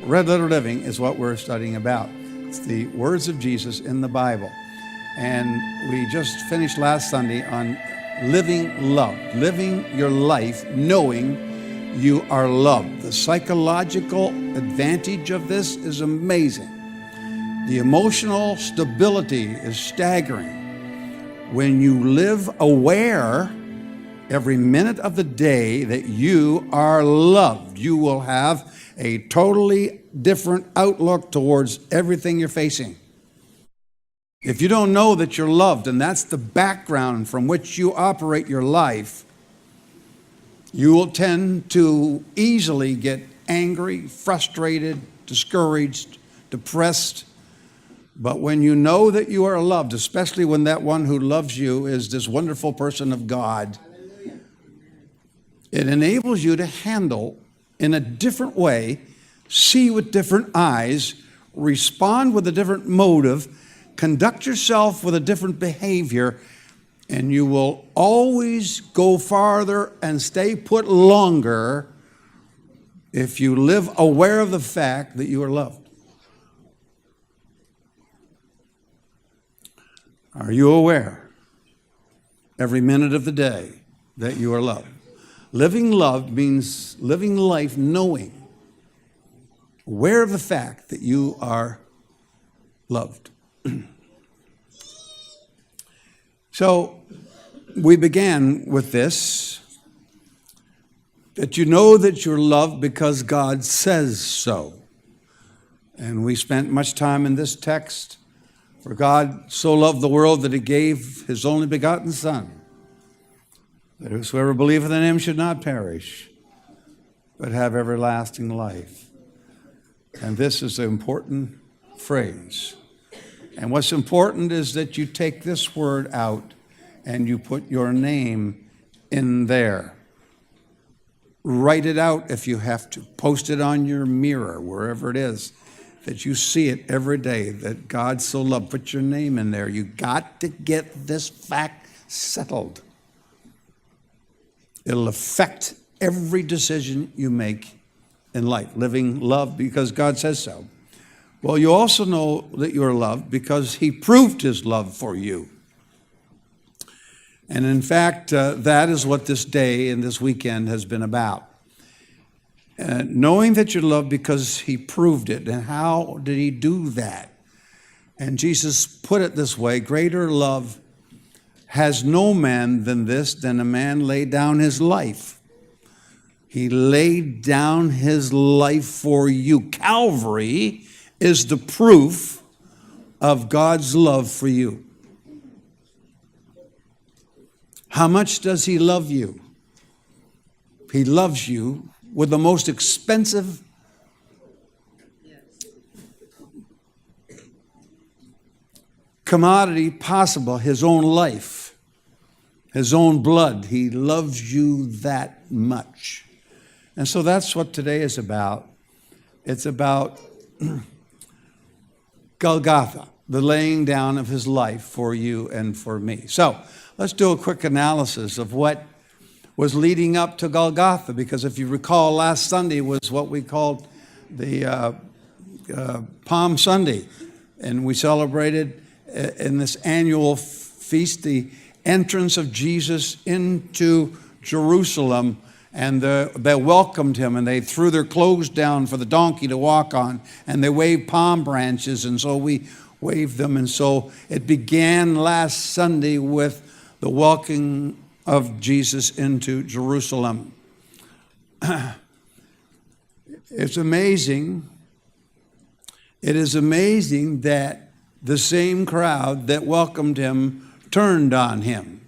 Red Letter Living is what we're studying about. It's the words of Jesus in the Bible. And we just finished last Sunday on living love, living your life knowing you are loved. The psychological advantage of this is amazing. The emotional stability is staggering. When you live aware every minute of the day that you are loved, you will have a totally different outlook towards everything you're facing. If you don't know that you're loved, and that's the background from which you operate your life, you will tend to easily get angry, frustrated, discouraged, depressed. But when you know that you are loved, especially when that one who loves you is this wonderful person of God, it enables you to handle in a different way, see with different eyes, respond with a different motive, conduct yourself with a different behavior, and you will always go farther and stay put longer if you live aware of the fact that you are loved. Are you aware every minute of the day that you are loved? Living love means living life knowing, aware of the fact that you are loved. So we began with this, that you know that you're loved because God says so. And we spent much time in this text. For God so loved the world that he gave his only begotten Son, that whosoever believeth in him should not perish, but have everlasting life. And this is an important phrase. And what's important is that you take this word out and you put your name in there. Write it out if you have to. Post it on your mirror, wherever it is, that you see it every day, that God so loved. Put your name in there. You got to get this fact settled. It'll affect every decision you make in life, living love because God says so. Well, you also know that you're loved because he proved his love for you. And in fact, that is what this day and this weekend has been about. Knowing that you're loved because he proved it. And how did he do that? And Jesus put it this way: greater love has no man than this, than a man lay down his life. He laid down his life for you. Calvary is the proof of God's love for you. How much does he love you? He loves you with the most expensive commodity possible, his own life. His own blood. He loves you that much. And so that's what today is about. It's about Golgotha, the laying down of his life for you and for me. So let's do a quick analysis of what was leading up to Golgotha, because if you recall, last Sunday was what we called the Palm Sunday. And we celebrated in this annual feast the entrance of Jesus into Jerusalem, and they welcomed him, and they threw their clothes down for the donkey to walk on, and they waved palm branches, and so we waved them. And so it began last Sunday with the welcoming of Jesus into Jerusalem. It's amazing. It is amazing that the same crowd that welcomed him turned on him.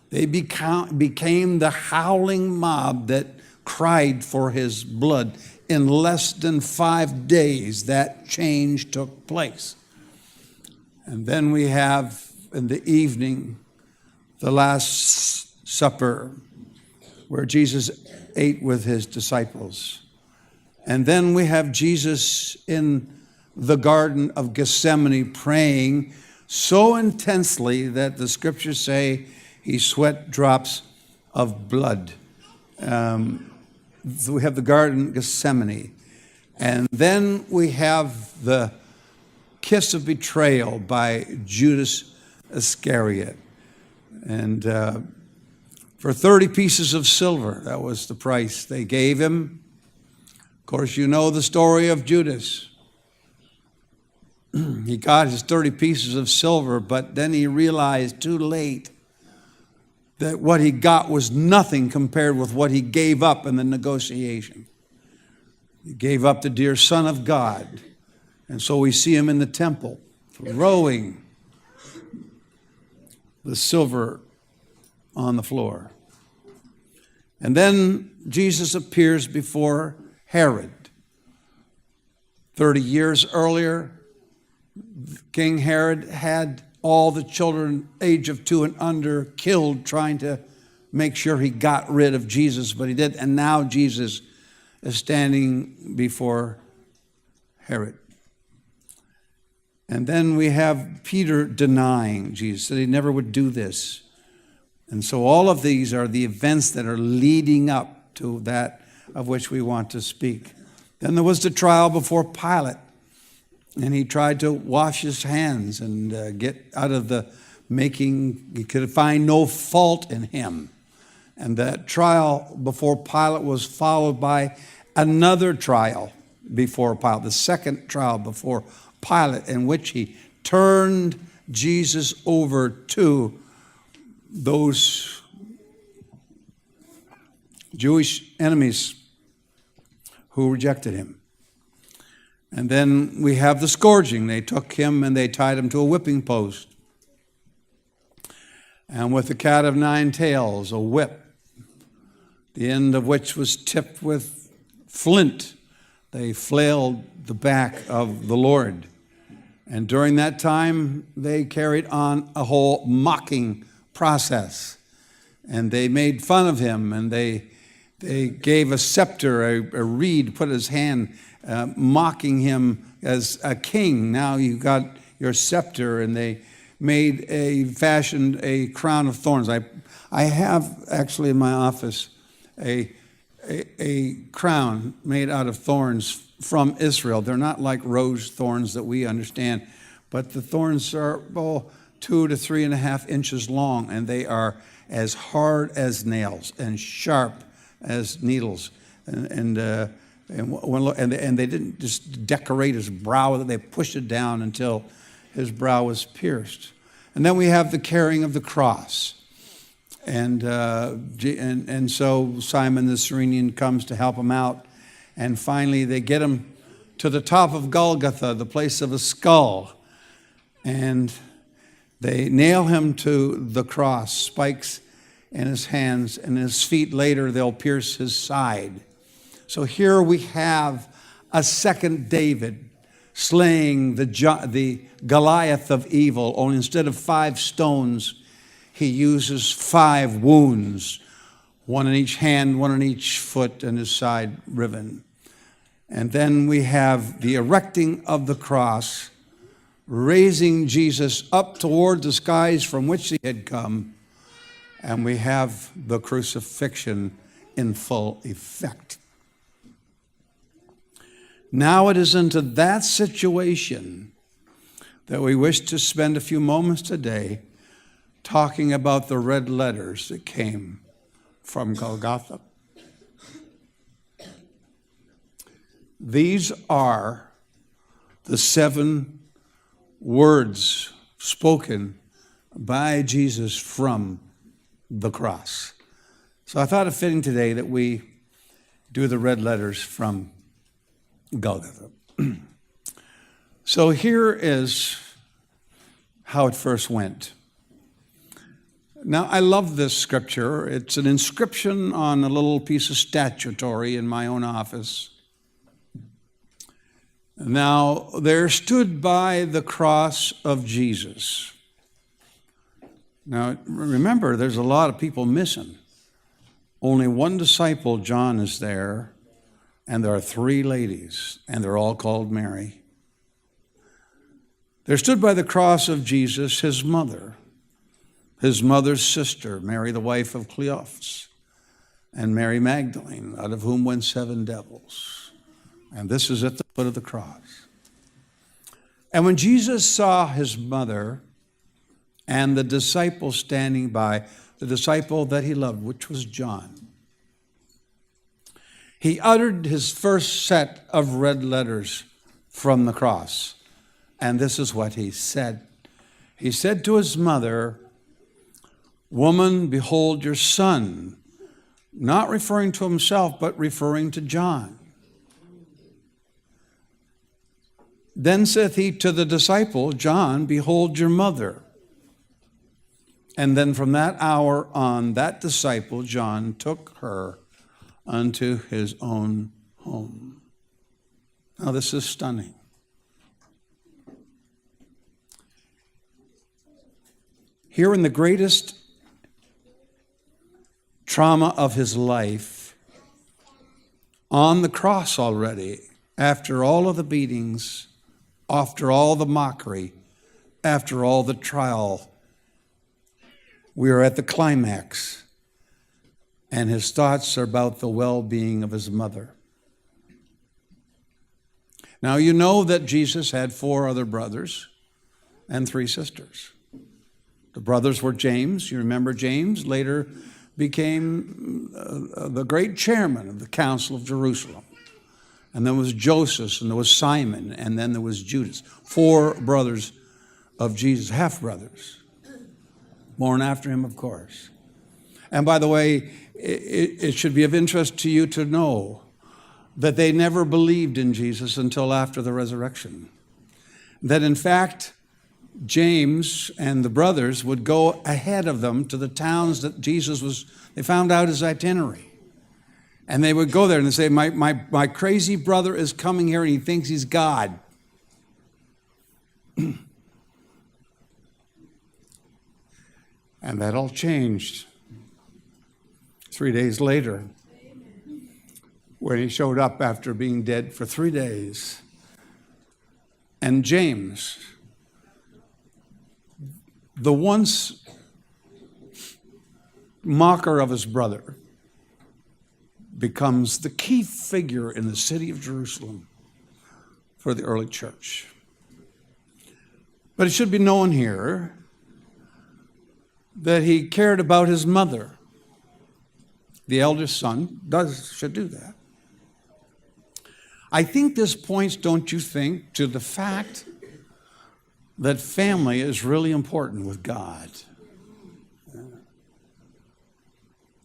They became the howling mob that cried for his blood. In less than 5 days, that change took place. And then we have, in the evening, the Last Supper, where Jesus ate with his disciples. And then we have Jesus in the Garden of Gethsemane praying so intensely that the scriptures say he sweat drops of blood. So we have the Garden of Gethsemane. And then we have the kiss of betrayal by Judas Iscariot. And for 30 pieces of silver, that was the price they gave him. Of course, you know the story of Judas. He got his 30 pieces of silver, but then he realized too late that what he got was nothing compared with what he gave up in the negotiation. He gave up the dear Son of God. And so we see him in the temple, throwing the silver on the floor. And then Jesus appears before Herod. 30 years earlier, King Herod had all the children age of 2 and under killed, trying to make sure he got rid of Jesus, but he did. And now Jesus is standing before Herod. And then we have Peter denying Jesus, that he never would do this. And so all of these are the events that are leading up to that of which we want to speak. Then there was the trial before Pilate. And he tried to wash his hands and get out of the making, he could find no fault in him. And that trial before Pilate was followed by another trial before Pilate, the second trial before Pilate, in which he turned Jesus over to those Jewish enemies who rejected him. And then we have the scourging. They took him and they tied him to a whipping post. And with the cat of 9 tails, a whip, the end of which was tipped with flint, they flailed the back of the Lord. And during that time, they carried on a whole mocking process. And they made fun of him, and they gave a scepter, a reed, put in his hand, mocking him as a king. Now you got your scepter, and they fashioned a crown of thorns. I have actually in my office a crown made out of thorns from Israel. They're not like rose thorns that we understand, but the thorns are 2 to 3.5 inches long, and they are as hard as nails and sharp as needles. And they didn't just decorate his brow, they pushed it down until his brow was pierced. And then we have the carrying of the cross. And so Simon the Cyrenian comes to help him out. And finally they get him to the top of Golgotha, the place of a skull. And they nail him to the cross, spikes in his hands, and his feet later they'll pierce his side. So here we have a second David slaying the Goliath of evil, only instead of 5 stones, he uses 5 wounds, 1 in each hand, 1 in each foot, and his side riven. And then we have the erecting of the cross, raising Jesus up toward the skies from which he had come, and we have the crucifixion in full effect. Now it is into that situation that we wish to spend a few moments today talking about the red letters that came from Golgotha. These are the 7 words spoken by Jesus from the cross. So I thought it fitting today that we do the red letters from Golgotha. So here is how it first went. Now, I love this scripture. It's an inscription on a little piece of statuary in my own office. Now, there stood by the cross of Jesus. Now, remember, there's a lot of people missing. Only one disciple, John, is there, and there are 3 ladies, and they're all called Mary. There stood by the cross of Jesus his mother's sister, Mary, the wife of Cleophas, and Mary Magdalene, out of whom went 7 devils. And this is at the foot of the cross. And when Jesus saw his mother and the disciple standing by, the disciple that he loved, which was John, he uttered his first set of red letters from the cross. And this is what he said. He said to his mother, "Woman, behold your son," not referring to himself, but referring to John. Then saith he to the disciple, "John, behold your mother." And then from that hour on, that disciple, John, took her unto his own home. Now this is stunning. Here in the greatest trauma of his life, on the cross already, after all of the beatings, after all the mockery, after all the trial, we are at the climax, and his thoughts are about the well-being of his mother. Now you know that Jesus had 4 other brothers and 3 sisters. The brothers were James. You remember James later became the great chairman of the Council of Jerusalem. And then was Joseph, and there was Simon, and then there was Judas. 4 brothers of Jesus, half-brothers, born after him, of course. And by the way, it should be of interest to you to know that they never believed in Jesus until after the resurrection. That in fact, James and the brothers would go ahead of them to the towns that Jesus was, they found out his itinerary. And they would go there and they'd say, my crazy brother is coming here and he thinks he's God. And that all changed 3 days later when he showed up after being dead for 3 days. And James, the once mocker of his brother, becomes the key figure in the city of Jerusalem for the early church. But it should be known here that he cared about his mother. The eldest son should do that. I think this points, don't you think, to the fact that family is really important with God.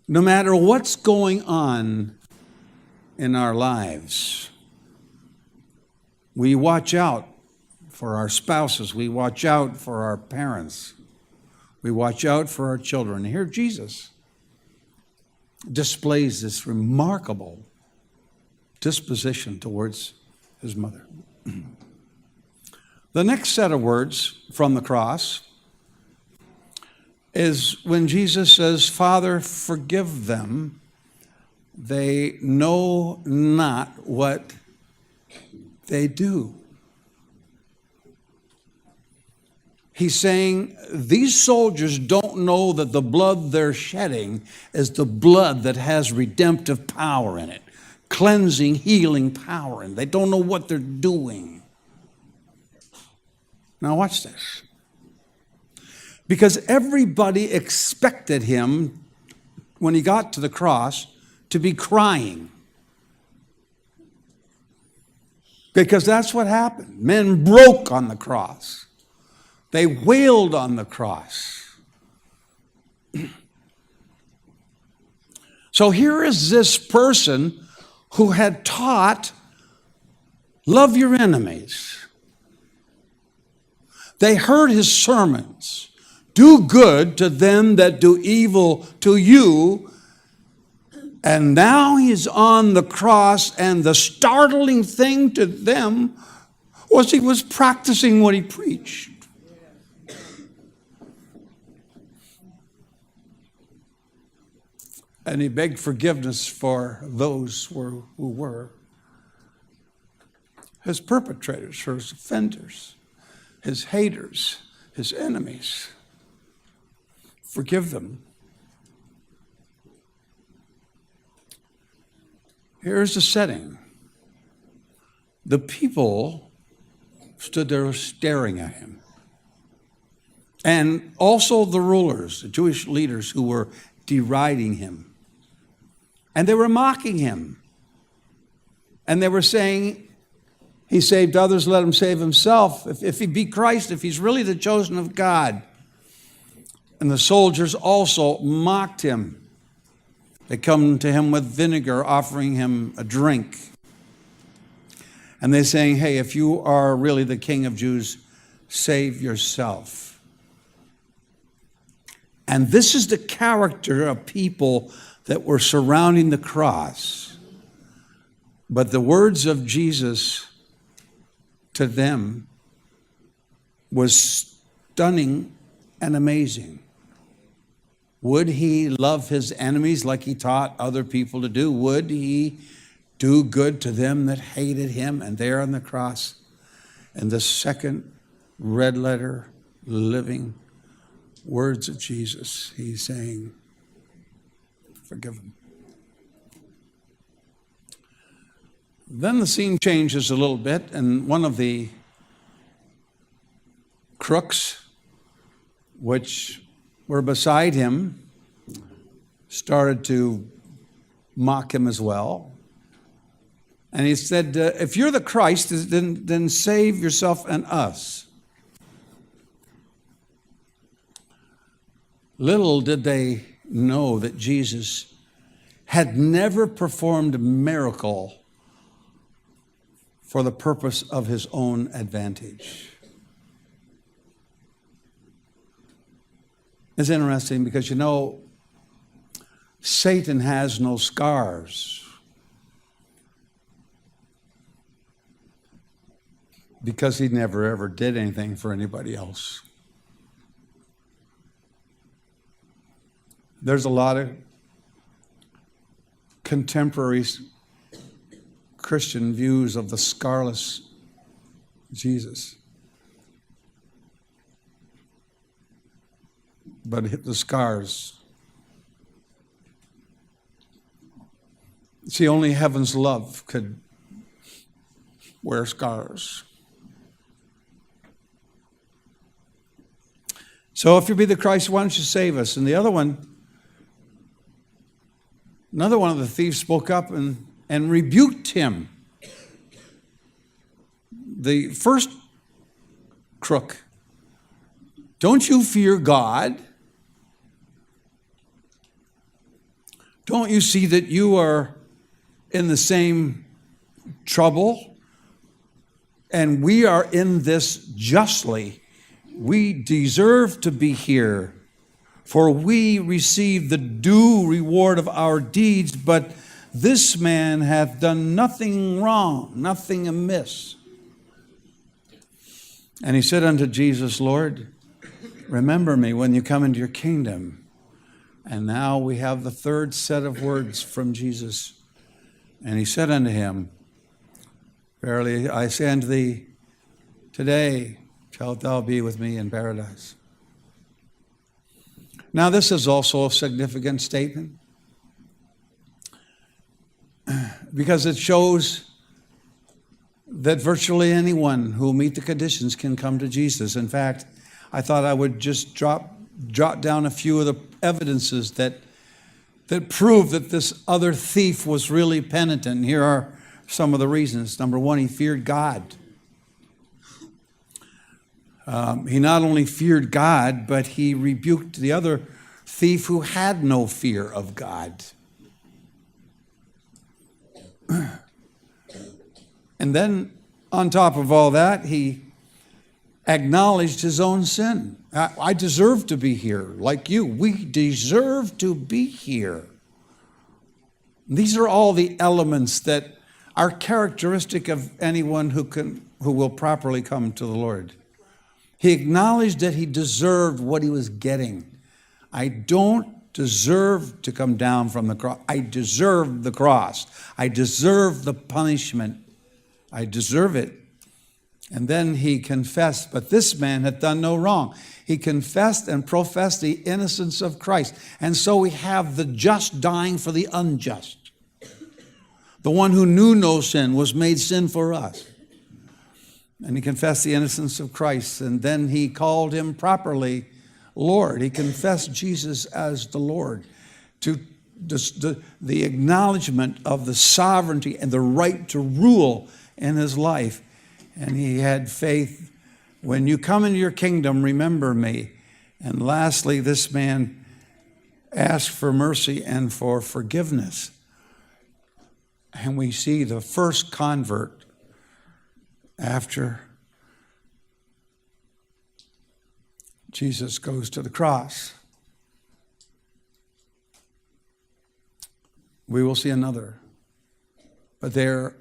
No matter what's going on in our lives, we watch out for our spouses. We watch out for our parents. We watch out for our children. Here Jesus displays this remarkable disposition towards his mother. The next set of words from the cross is when Jesus says, "Father, forgive them. They know not what they do." He's saying these soldiers don't know that the blood they're shedding is the blood that has redemptive power in it, cleansing, healing power in it. They don't know what they're doing. Now watch this. Because everybody expected him, when he got to the cross, to be crying. Because that's what happened. Men broke on the cross. They wailed on the cross. So here is this person who had taught, love your enemies. They heard his sermons. Do good to them that do evil to you. And now he's on the cross, and the startling thing to them was he was practicing what he preached. And he begged forgiveness for those who were his perpetrators, his offenders, his haters, his enemies. Forgive them. Here's the setting. the people stood there staring at him. And also the rulers, the Jewish leaders who were deriding him. And they were mocking him. And they were saying, he saved others, let him save himself. If he be Christ, if he's really the chosen of God. And the soldiers also mocked him. They come to him with vinegar, offering him a drink. And they're saying, hey, if you are really the King of Jews, save yourself. And this is the character of people that were surrounding the cross. But the words of Jesus to them was stunning and amazing. Would he love his enemies like he taught other people to do? Would he do good to them that hated him? And there on the cross, and the second red letter, living words of Jesus, he's saying, forgive them. Then the scene changes a little bit, and one of the crooks, which were beside him, started to mock him as well. And he said, if you're the Christ, then save yourself and us. Little did they know that Jesus had never performed a miracle for the purpose of his own advantage. It's interesting because, Satan has no scars because he never ever did anything for anybody else. There's a lot of contemporary Christian views of the scarless Jesus. But the scars. See, only heaven's love could wear scars. So if you be the Christ, why don't you save us? And the other one, another one of the thieves spoke up and rebuked him. The first crook, don't you fear God? Don't you see that you are in the same trouble? And we are in this justly. We deserve to be here, for we receive the due reward of our deeds, but this man hath done nothing wrong, nothing amiss. And he said unto Jesus, Lord, remember me when you come into your kingdom. And now we have the third set of words from Jesus. And he said unto him, verily I say unto thee, today shalt thou be with me in paradise. Now this is also a significant statement because it shows that virtually anyone who will meet the conditions can come to Jesus. In fact, I thought I would just jot down a few of the evidences that prove that this other thief was really penitent. Here are some of the reasons. Number one, he feared God. He not only feared God, but he rebuked the other thief who had no fear of God. And then, on top of all that, he acknowledged his own sin. I deserve to be here, like you. We deserve to be here. These are all the elements that are characteristic of anyone who will properly come to the Lord. He acknowledged that he deserved what he was getting. I don't deserve to come down from the cross. I deserve the cross. I deserve the punishment. I deserve it. And then he confessed, but this man had done no wrong. He confessed and professed the innocence of Christ. And so we have the just dying for the unjust. The one who knew no sin was made sin for us. And he confessed the innocence of Christ. And then he called him properly Lord. He confessed Jesus as the Lord. To the acknowledgement of the sovereignty and the right to rule in his life. And he had faith. When you come into your kingdom, remember me. And lastly, this man asked for mercy and for forgiveness. And we see the first convert after Jesus goes to the cross. We will see another. But there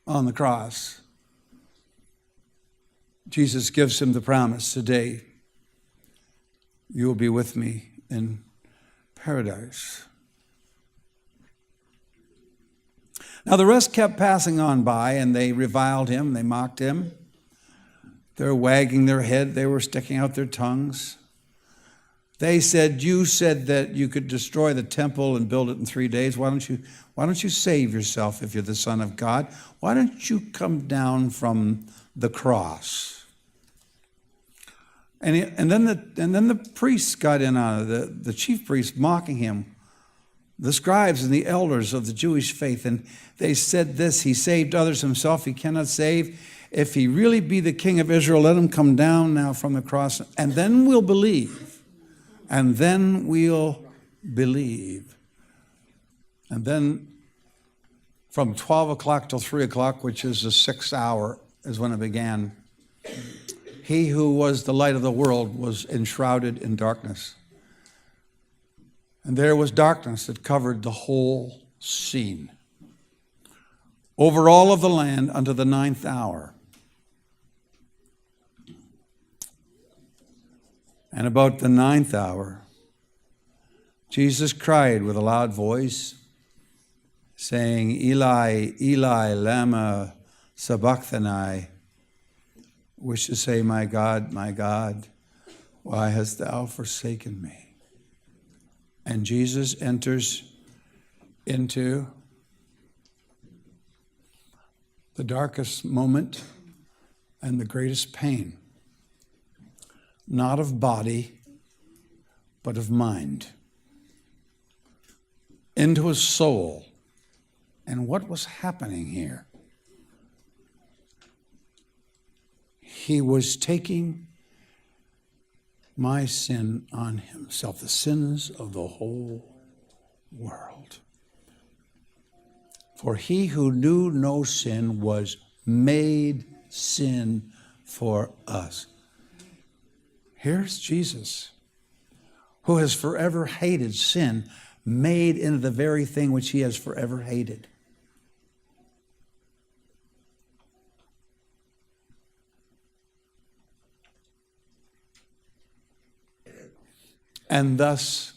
on the cross, Jesus gives him the promise, today you will be with me in paradise. Now the rest kept passing on by, and they reviled him, they mocked him. They were wagging their head, they were sticking out their tongues. They said, you said that you could destroy the temple and build it in 3 days. Why don't you save yourself if you're the Son of God? Why don't you come down from the cross? And then the priests got in on it, the chief priests mocking him, the scribes and the elders of the Jewish faith. And they said this, he saved others himself, he cannot save. If he really be the King of Israel, let him come down now from the cross, and then we'll believe. And then we'll believe. And then from 12 o'clock till 3 o'clock, which is the 6th hour, is when it began. He who was the light of the world was enshrouded in darkness. And there was darkness that covered the whole scene. Over all of the land unto the 9th hour. And about the 9th hour, Jesus cried with a loud voice, saying, Eli, Eli, lama sabachthani, which to say, my God, why hast thou forsaken me? And Jesus enters into the darkest moment and the greatest pain. Not of body, but of mind. Into his soul. And what was happening here? He was taking my sin on himself, the sins of the whole world. For he who knew no sin was made sin for us. Here's Jesus, who has forever hated sin, made into the very thing which he has forever hated. And thus,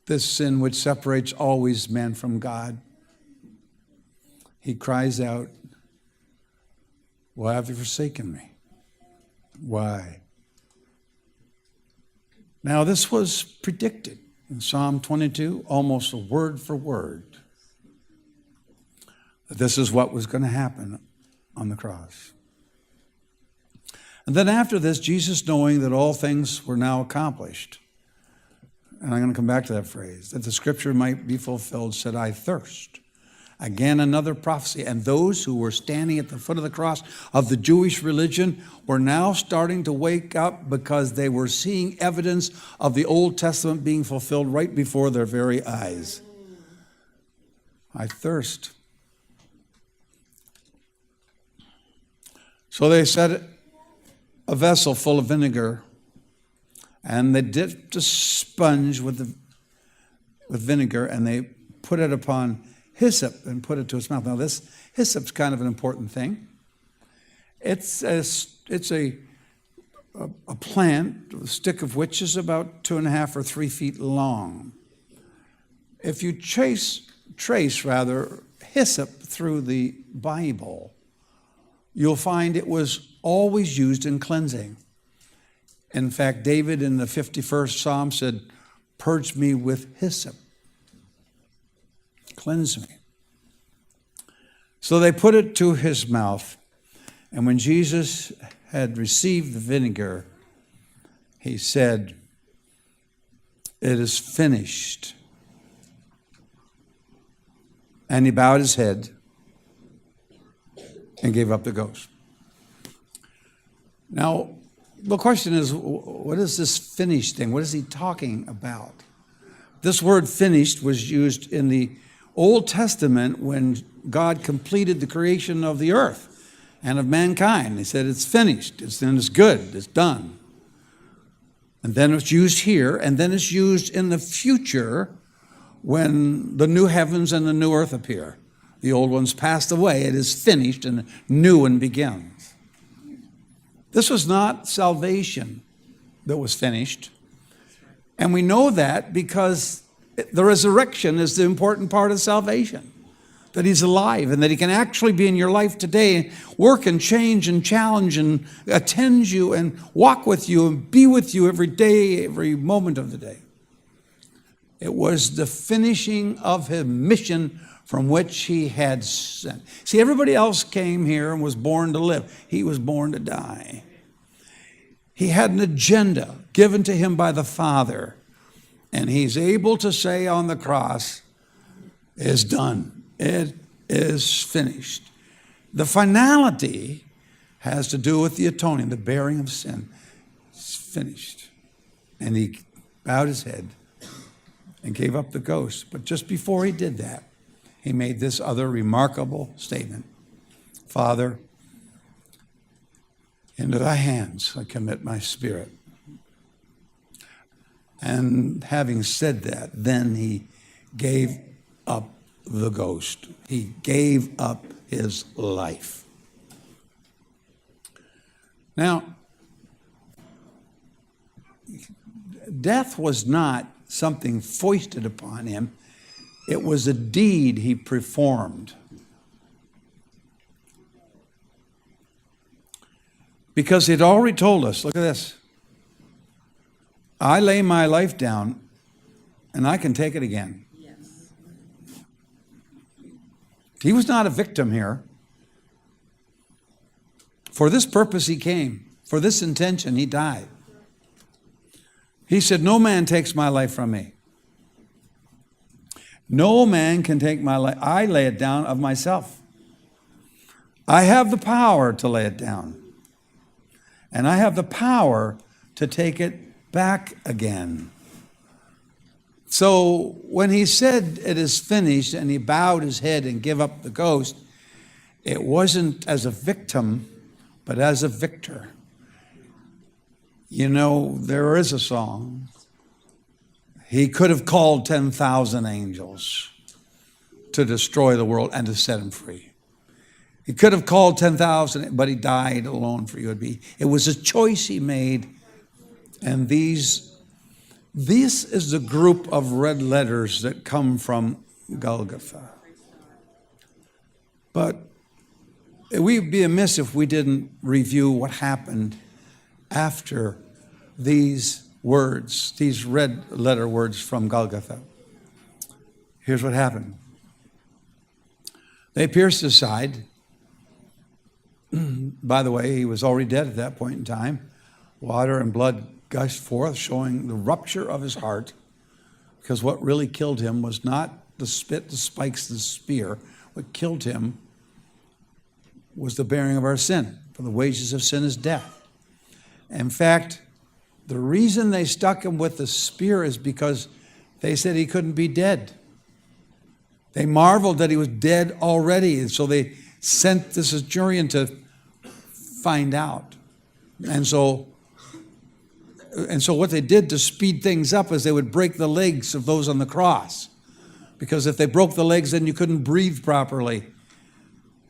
this sin which separates always man from God, he cries out, why have you forsaken me? Why? Now, this was predicted in Psalm 22, almost word for word, that this is what was going to happen on the cross. And then after this, Jesus, knowing that all things were now accomplished, and I'm going to come back to that phrase, that the scripture might be fulfilled, said, I thirst. Again, another prophecy. And those who were standing at the foot of the cross of the Jewish religion were now starting to wake up because they were seeing evidence of the Old Testament being fulfilled right before their very eyes. I thirst. So they set a vessel full of vinegar, and they dipped a sponge with vinegar, and they put it upon hyssop and put it to his mouth. Now, this hyssop's kind of an important thing. It's a plant, the stick of which is about 2.5 or 3 feet long. If you trace hyssop through the Bible, you'll find it was always used in cleansing. In fact, David in the 51st Psalm said, purge me with hyssop. Cleanse me. So they put it to his mouth, And when Jesus had received the vinegar, he said, "It is finished." And he bowed his head and gave up the ghost. Now, the question is, what is this finished thing? What is he talking about? This word finished was used in the Old Testament when God completed the creation of the earth and of mankind. He said, it's finished, it's good, it's done. And then it's used here, and then it's used in the future when the new heavens and the new earth appear. The old ones passed away, it is finished, and a new one begins. This was not salvation that was finished. And we know that because the resurrection is the important part of salvation. That he's alive and that he can actually be in your life today, work and change and challenge and attend you and walk with you and be with you every day, every moment of the day. It was the finishing of his mission from which he had sent. See, everybody else came here and was born to live. He was born to die. He had an agenda given to him by the Father, and he's able to say on the cross, "It's done. It is finished." The finality has to do with the atoning, the bearing of sin. It's finished. And he bowed his head and gave up the ghost. But just before he did that, he made this other remarkable statement. "Father, into thy hands I commit my spirit." And having said that, then he gave up the ghost. He gave up his life. Now, death was not something foisted upon him. It was a deed he performed. Because he'd already told us, look at this, I lay my life down and I can take it again. Yes. He was not a victim here. For this purpose he came. For this intention he died. He said, no man takes my life from me. No man can take my life. I lay it down of myself. I have the power to lay it down. And I have the power to take it back again. So when he said it is finished and he bowed his head and gave up the ghost, it wasn't as a victim, but as a victor. You know, there is a song. He could have called 10,000 angels to destroy the world and to set him free. He could have called 10,000, but he died alone for you. It was a choice he made. And this is the group of red letters that come from Golgotha. But we'd be amiss if we didn't review what happened after these words, these red letter words from Golgotha. Here's what happened. They pierced his side. By the way, he was already dead at that point in time. Water and blood gushed forth, showing the rupture of his heart, because what really killed him was not the spit, the spikes, the spear. What killed him was the bearing of our sin. For the wages of sin is death. In fact, the reason they stuck him with the spear is because they said he couldn't be dead. They marveled that he was dead already, and so they sent the centurion to find out. And so what they did to speed things up is they would break the legs of those on the cross. Because if they broke the legs, then you couldn't breathe properly.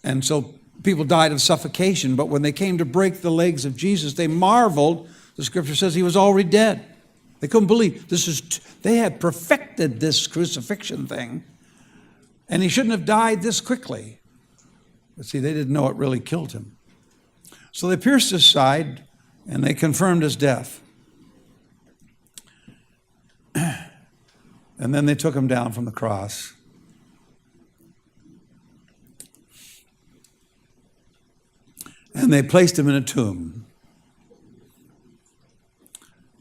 And so people died of suffocation. But when they came to break the legs of Jesus, they marveled. The scripture says he was already dead. They couldn't believe. They had perfected this crucifixion thing. And he shouldn't have died this quickly. But see, they didn't know what really killed him. So they pierced his side and they confirmed his death. And then they took him down from the cross. And they placed him in a tomb,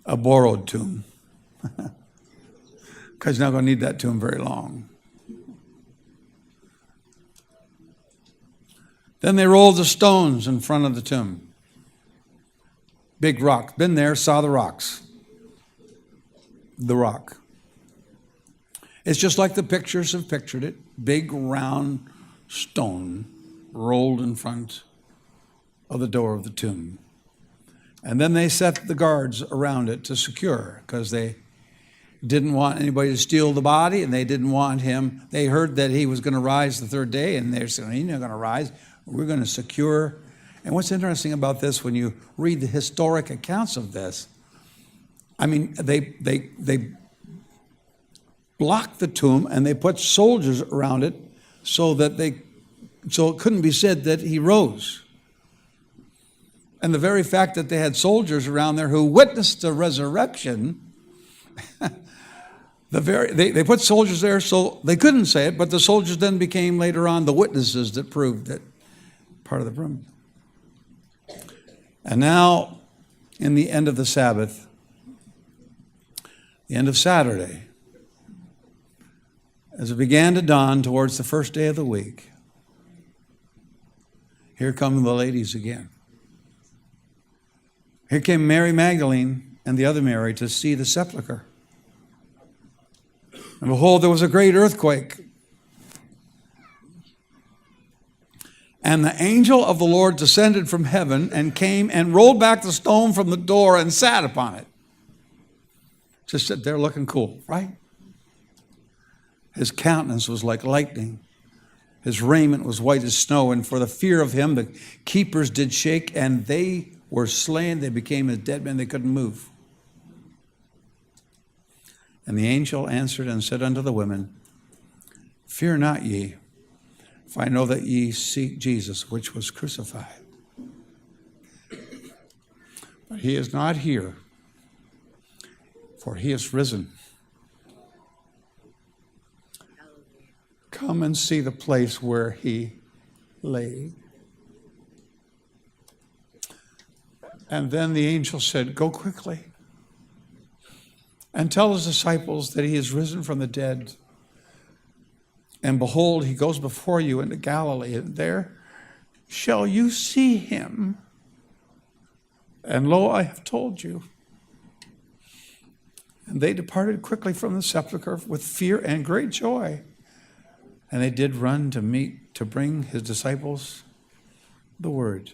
a borrowed tomb, because you're not going to need that tomb very long. Then they rolled the stones in front of the tomb. Big rock. Been there, saw the rocks. The rock. It's just like the pictures have pictured it. Big round stone rolled in front of the door of the tomb. And then they set the guards around it to secure, because they didn't want anybody to steal the body, and they didn't want him. They heard that he was going to rise the third day, and they're saying, he's not going to rise. We're going to secure. And what's interesting about this, when you read the historic accounts of this, I mean, they blocked the tomb and they put soldiers around it so it couldn't be said that he rose. And the very fact that they had soldiers around there who witnessed the resurrection, they put soldiers there so they couldn't say it, but the soldiers then became later on the witnesses that proved that part of the room. And now, in the end of the Sabbath, the end of Saturday, as it began to dawn towards the first day of the week, here come the ladies again. Here came Mary Magdalene and the other Mary to see the sepulchre. And behold, there was a great earthquake. And the angel of the Lord descended from heaven and came and rolled back the stone from the door and sat upon it. Just sat there looking cool, right? His countenance was like lightning. His raiment was white as snow. And for the fear of him, the keepers did shake, and they were slain. They became as dead men. They couldn't move. And the angel answered and said unto the women, Fear not ye, for I know that ye seek Jesus, which was crucified. But he is not here, for he is risen. Come and see the place where he lay. And then the angel said, Go quickly and tell his disciples that he is risen from the dead. And behold, he goes before you into Galilee, and there shall you see him. And lo, I have told you. And they departed quickly from the sepulchre with fear and great joy. And they did run to bring his disciples the word.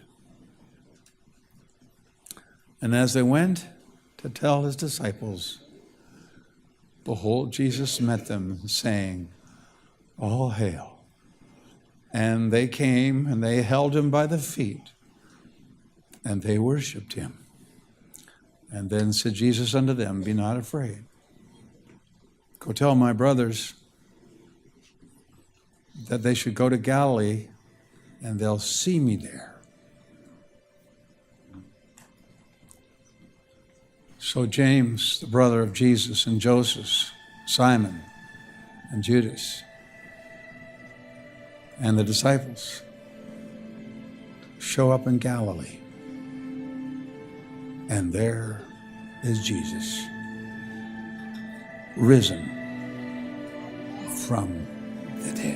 And as they went to tell his disciples, behold, Jesus met them, saying, All hail. And they came and they held him by the feet, and they worshiped him. And then said Jesus unto them, Be not afraid. Go tell my brothers that they should go to Galilee, and they'll see me there. So James, the brother of Jesus, and Joseph, Simon, and Judas, and the disciples show up in Galilee. And there is Jesus, risen from the dead.